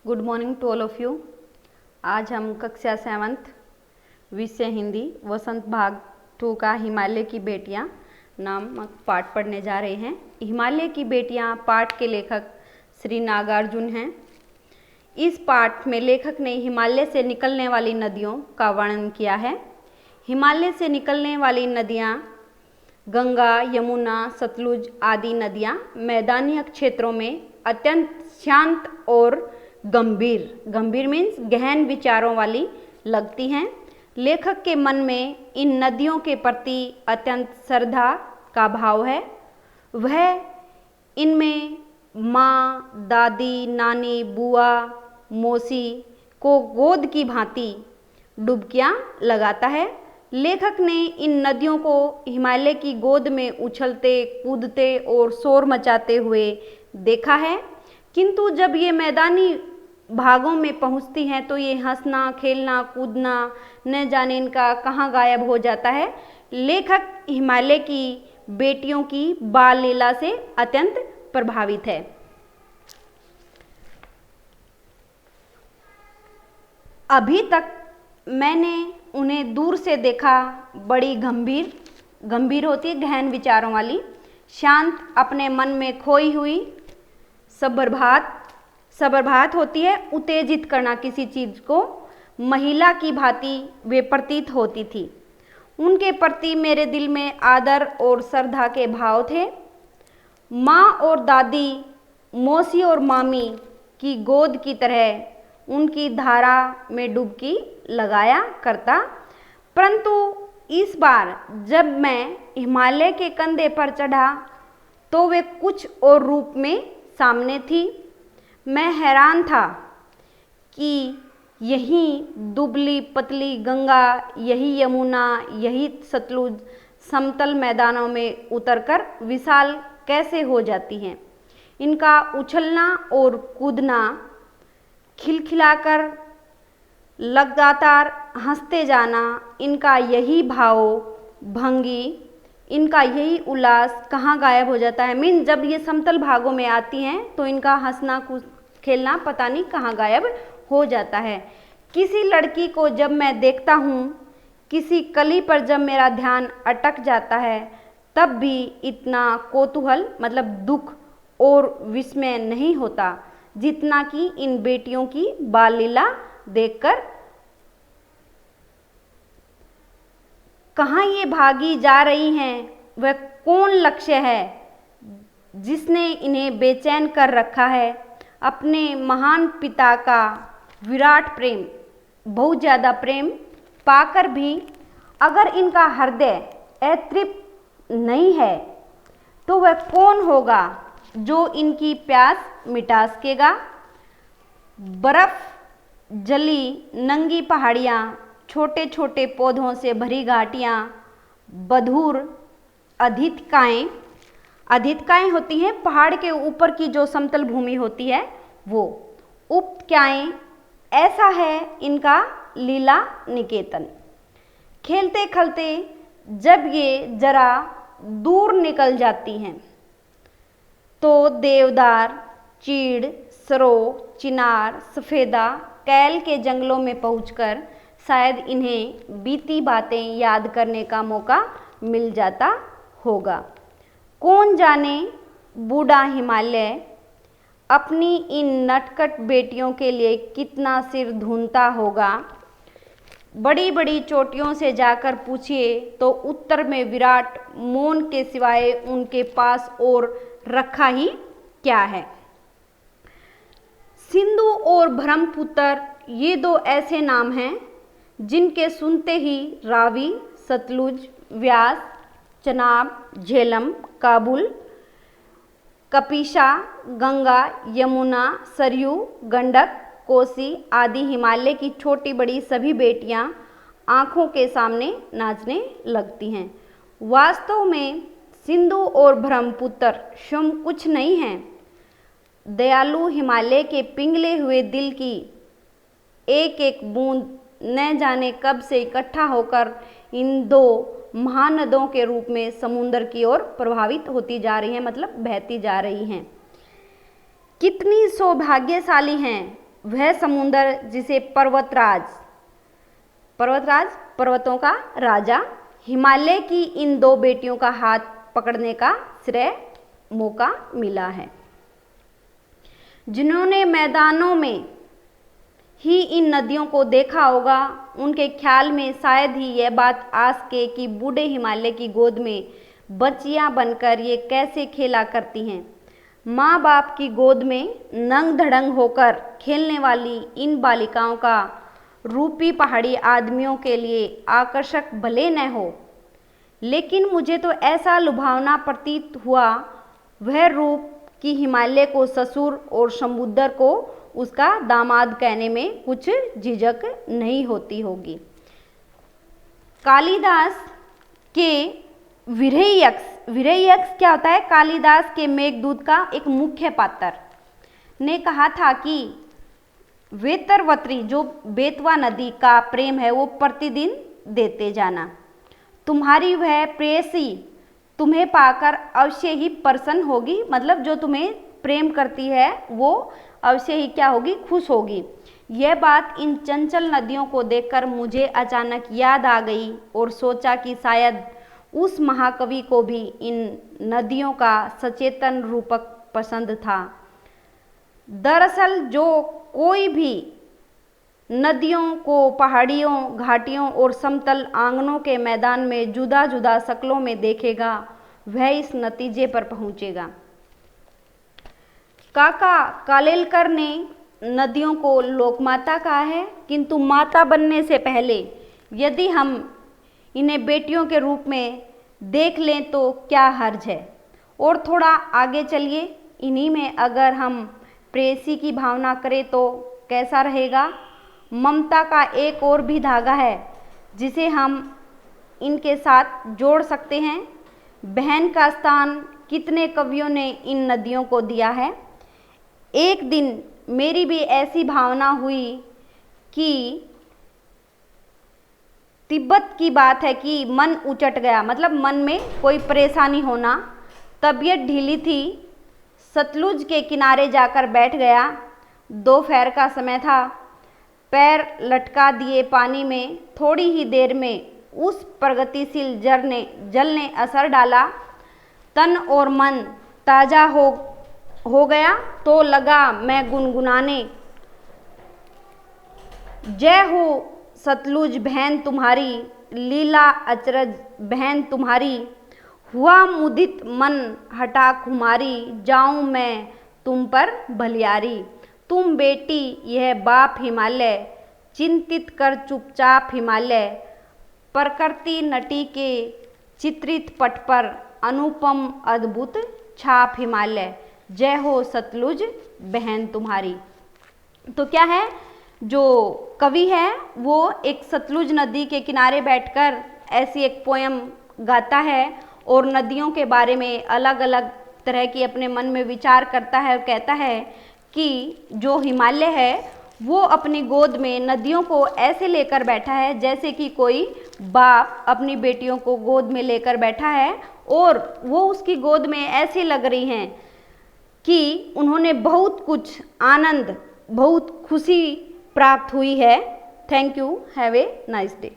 Good morning to all of you. आज हम कक्षा 7th विषय हिंदी वसंत भाग 2 का हिमालय की बेटियां नामक पाठ पढ़ने जा रहे हैं। हिमालय की बेटियां पाठ के लेखक श्री नागार्जुन हैं। इस पाठ में लेखक ने हिमालय से निकलने वाली नदियों का वर्णन किया है। हिमालय से निकलने वाली नदियां गंगा, यमुना, सतलुज आदि नदियां मैदानी क्षेत्रों में अत्यंत शांत और गंभीर मीन्स गहन विचारों वाली लगती हैं। लेखक के मन में इन नदियों के प्रति अत्यंत श्रद्धा का भाव है। वह इनमें माँ, दादी, नानी, बुआ, मौसी को गोद की भांति डुबकियाँ लगाता है। लेखक ने इन नदियों को हिमालय की गोद में उछलते, कूदते और शोर मचाते हुए देखा है, किंतु जब ये मैदानी भागों में पहुंचती हैं तो ये हंसना, खेलना, कूदना न जाने इनका कहाँ गायब हो जाता है। लेखक हिमालय की बेटियों की बाल लीला से अत्यंत प्रभावित है। अभी तक मैंने उन्हें दूर से देखा, बड़ी गंभीर होती है, गहन विचारों वाली, शांत, अपने मन में खोई हुई, सब्रभात होती है, उत्तेजित करना किसी चीज को, महिला की भांति वे प्रतीत होती थी। उनके प्रति मेरे दिल में आदर और श्रद्धा के भाव थे। माँ और दादी, मौसी और मामी की गोद की तरह उनकी धारा में डुबकी लगाया करता, परंतु इस बार जब मैं हिमालय के कंधे पर चढ़ा तो वे कुछ और रूप में सामने थी। मैं हैरान था कि यही दुबली पतली गंगा, यही यमुना, यही सतलुज समतल मैदानों में उतरकर विशाल कैसे हो जाती हैं। इनका उछलना और कूदना, खिलखिलाकर लगातार हंसते जाना, इनका यही भाव भंगी, इनका यही उल्लास कहाँ गायब हो जाता है। मीन जब ये समतल भागों में आती हैं तो इनका हंसना खेलना पता नहीं कहाँ गायब हो जाता है। किसी लड़की को जब मैं देखता हूँ, किसी कली पर जब मेरा ध्यान अटक जाता है, तब भी इतना कौतूहल मतलब दुख और विस्मय नहीं होता जितना कि इन बेटियों की बाल लीला देखकर। कहाँ ये भागी जा रही हैं, वह कौन लक्ष्य है जिसने इन्हें बेचैन कर रखा है। अपने महान पिता का विराट प्रेम, बहुत ज़्यादा प्रेम पाकर भी अगर इनका हृदय अतृप्त नहीं है तो वह कौन होगा जो इनकी प्यास मिटा सकेगा। बर्फ जली नंगी पहाड़ियाँ, छोटे छोटे पौधों से भरी घाटियाँ, बधूर अधिकाएँ होती हैं, पहाड़ के ऊपर की जो समतल भूमि होती है वो उपत्याएँ, ऐसा है इनका लीला निकेतन। खेलते खेलते जब ये जरा दूर निकल जाती हैं तो देवदार, चीड़, सरो, चिनार, सफेदा, कैल के जंगलों में पहुंचकर शायद इन्हें बीती बातें याद करने का मौका मिल जाता होगा। कौन जाने बूढ़ा हिमालय अपनी इन नटखट बेटियों के लिए कितना सिर धुनता होगा। बड़ी बड़ी चोटियों से जाकर पूछिए तो उत्तर में विराट मौन के सिवाय उनके पास और रखा ही क्या है। सिंधु और ब्रह्मपुत्र ये दो ऐसे नाम हैं जिनके सुनते ही रावी, सतलुज, व्यास, चनाब, झेलम, काबुल, कपिशा, गंगा, यमुना, सरयू, गंडक, कोसी आदि हिमालय की छोटी बड़ी सभी बेटियां आँखों के सामने नाचने लगती हैं। वास्तव में सिंधु और ब्रह्मपुत्र स्वयं कुछ नहीं हैं। दयालु हिमालय के पिघले हुए दिल की एक एक बूंद न जाने कब से इकट्ठा होकर इन दो महानदों के रूप में समुद्र की ओर प्रभावित होती जा रही हैं, मतलब बहती जा रही हैं। कितनी सौभाग्यशाली हैं वह समुंदर जिसे पर्वतराज पर्वतों का राजा हिमालय की इन दो बेटियों का हाथ पकड़ने का श्रेय मौका मिला है। जिन्होंने मैदानों में ही इन नदियों को देखा होगा, उनके ख्याल में शायद ही यह बात आ सके कि बूढ़े हिमालय की गोद में बच्चियां बनकर ये कैसे खेला करती हैं। माँ बाप की गोद में नंग धड़ंग होकर खेलने वाली इन बालिकाओं का रूपी पहाड़ी आदमियों के लिए आकर्षक भले न हो, लेकिन मुझे तो ऐसा लुभावना प्रतीत हुआ वह रूप कि हिमालय को ससुर और समुद्र को उसका दामाद कहने में कुछ झिझक नहीं होती होगी। कालिदास के विरहयक्ष क्या होता है? कालिदास के मेघदूत का एक मुख्य पात्र ने कहा था कि वेतरवत्री जो बेतवा नदी का प्रेम है वो प्रतिदिन देते जाना। तुम्हारी वह प्रेयसी तुम्हें पाकर अवश्य ही प्रसन्न होगी, मतलब जो तुम्हें प्रेम करती है वो अवश्य ही क्या होगी? खुश होगी। यह बात इन चंचल नदियों को देखकर मुझे अचानक याद आ गई और सोचा कि शायद उस महाकवि को भी इन नदियों का सचेतन रूपक पसंद था। दरअसल जो कोई भी नदियों को पहाड़ियों, घाटियों और समतल आंगनों के मैदान में जुदा जुदा शक्लों में देखेगा, वह इस नतीजे पर पहुंचेगा। काका कालेलकर ने नदियों को लोकमाता कहा है, किंतु माता बनने से पहले यदि हम इन्हें बेटियों के रूप में देख लें तो क्या हर्ज है। और थोड़ा आगे चलिए, इन्हीं में अगर हम प्रेयसी की भावना करें तो कैसा रहेगा। ममता का एक और भी धागा है जिसे हम इनके साथ जोड़ सकते हैं। बहन का स्थान कितने कवियों ने इन नदियों को दिया है। एक दिन मेरी भी ऐसी भावना हुई कि तिब्बत की बात है कि मन उचट गया, मतलब मन में कोई परेशानी होना, तबीयत ढीली थी, सतलुज के किनारे जाकर बैठ गया। दोपहर का समय था, पैर लटका दिए पानी में, थोड़ी ही देर में उस प्रगतिशील जल ने असर डाला, तन और मन ताज़ा हो गया तो लगा मैं गुनगुनाने, जय हो सतलुज बहन तुम्हारी, लीला अचरज बहन तुम्हारी, हुआ मुदित मन हटा खुमारी, जाऊं मैं तुम पर भलियारी। तुम बेटी यह बाप हिमालय, चिंतित कर चुपचाप हिमालय, प्रकृति नटी के चित्रित पट पर अनुपम अद्भुत छाप हिमालय, जय हो सतलुज बहन तुम्हारी। तो क्या है, जो कवि है वो एक सतलुज नदी के किनारे बैठकर ऐसी एक पोयम गाता है और नदियों के बारे में अलग अलग तरह की अपने मन में विचार करता है और कहता है कि जो हिमालय है वो अपनी गोद में नदियों को ऐसे लेकर बैठा है जैसे कि कोई बाप अपनी बेटियों को गोद में लेकर बैठा है, और वो उसकी गोद में ऐसे लग रही हैं कि उन्होंने बहुत कुछ आनंद, बहुत खुशी प्राप्त हुई है। Thank you, have a nice day.